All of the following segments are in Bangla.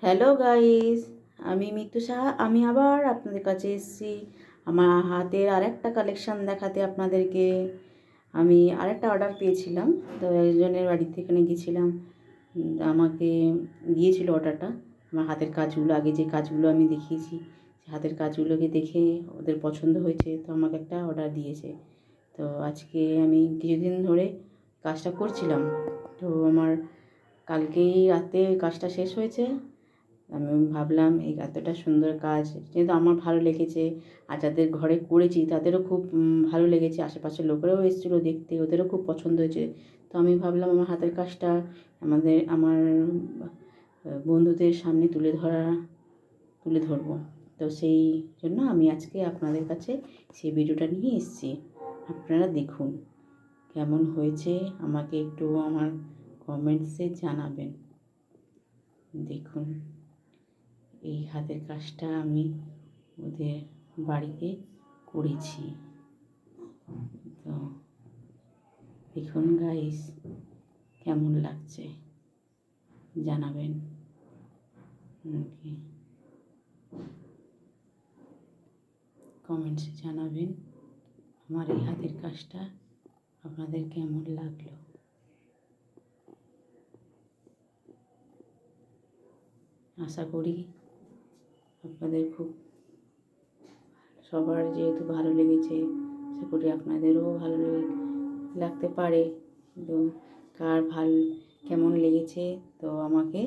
হ্যালো গাইস, আমি মিতু সাহা। আমি আবার আপনাদের কাছে এসেছি আমার হাতের আরেকটা কালেকশান দেখাতে আপনাদেরকে। আমি আরেকটা অর্ডার পেয়েছিলাম, তো একজনের বাড়িতে এখানে গিয়েছিলাম। আমাকে দিয়েছিল অর্ডারটা। আমার হাতের কাজগুলো, আগে যে কাজগুলো আমি দেখিয়েছি, হাতের কাজগুলোকে দেখে ওদের পছন্দ হয়েছে, তো আমাকে একটা অর্ডার দিয়েছে। তো আজকে আমি কিছুদিন ধরে কাজটা করছিলাম, তো আমার কালকেই রাতে কাজটা শেষ হয়েছে। আমি ভাবলাম এই এতটা সুন্দর কাজ যেহেতু আমার ভালো লেগেছে, আর যাদের ঘরে করেছি তাদেরও খুব ভালো লেগেছে, আশেপাশের লোকেরাও এসেছিলো দেখতে, ওদেরও খুব পছন্দ হয়েছে। তো আমি ভাবলাম আমার হাতের কাজটা আমার বন্ধুদের সামনে তুলে ধরবো। তো সেই জন্য আমি আজকে আপনাদের কাছে সেই ভিডিওটা নিয়ে এসেছি। আপনারা দেখুন কেমন হয়েছে, আমাকে একটু আমার কমেন্টসে জানাবেন। দেখুন এই হাতের কাজটা আমি ওদের বাড়িতে করেছি। তো দেখুন গাইস কেমন লাগছে জানাবেন। কমেন্টসে জানাবেন আমার এই হাতের কাজটা আপনাদের কেমন লাগলো। আশা করি আপনাদের সবার যেহেতু ভালো লেগেছে, আশা করি আপনাদেরও ভালো লাগতে পারে। তো কার কেমন লেগেছে তো আমাকে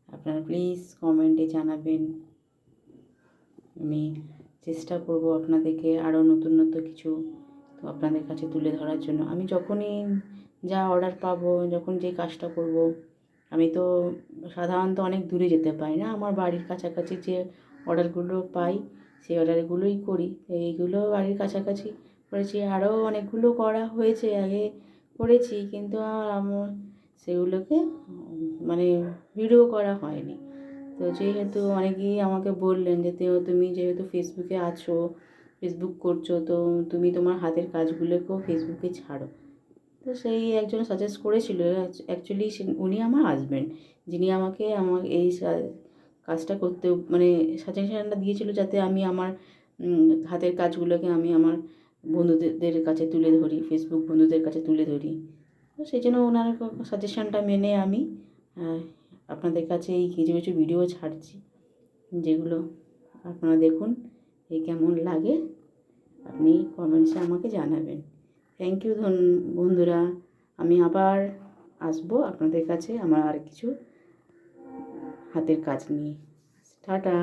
আপনারা প্লিজ কমেন্টে জানাবেন। আমি চেষ্টা করব আপনাদেরকে আরও নতুন কিছু তো আপনাদের কাছে তুলে ধরার জন্য। আমি যখনই যা অর্ডার পাবো, যখন যে কাজটা করব, আমি তো সাধারণত অনেক দূরে যেতে পারি না, আমার বাড়ির কাছাকাছি যে অর্ডারগুলো পাই সেই অর্ডারগুলোই করি। এইগুলো বাড়ির কাছাকাছি করেছি, আরও অনেকগুলো করা হয়েছে, আগে করেছি, কিন্তু আমার সেগুলোকে মানে ভিডিও করা হয়নি। তো যেহেতু অনেকেই আমাকে বললেন যে তুমি যেহেতু ফেসবুকে আছো, ফেসবুক করছো, তো তুমি তোমার হাতের কাজগুলোকেও ফেসবুকে ছাড়ো। তো সেই একজন সাজেস্ট করেছিল, অ্যাকচুয়ালি উনি আমার হাজব্যান্ড, যিনি আমাকে এই কাজটা করতে মানে সাজেশনটা দিয়েছিল, যাতে আমি আমার হাতের কাজগুলোকে আমি আমার বন্ধুদের কাছে তুলে ধরি, ফেসবুক বন্ধুদের কাছে তুলে ধরি। তো সেই জন্য ওনার সাজেশনটা মেনে আমি আপনাদের কাছে এই কিছু কিছু ভিডিও ছাড়ছি, যেগুলো আপনারা দেখুন এই কেমন লাগে আপনি কমেন্টসে আমাকে জানাবেন। থ্যাংক ইউ বন্ধুরা। আমি আবার আসবো আপনাদের কাছে আমার আর কিছু হাতের কাজ নিয়ে। টাটা।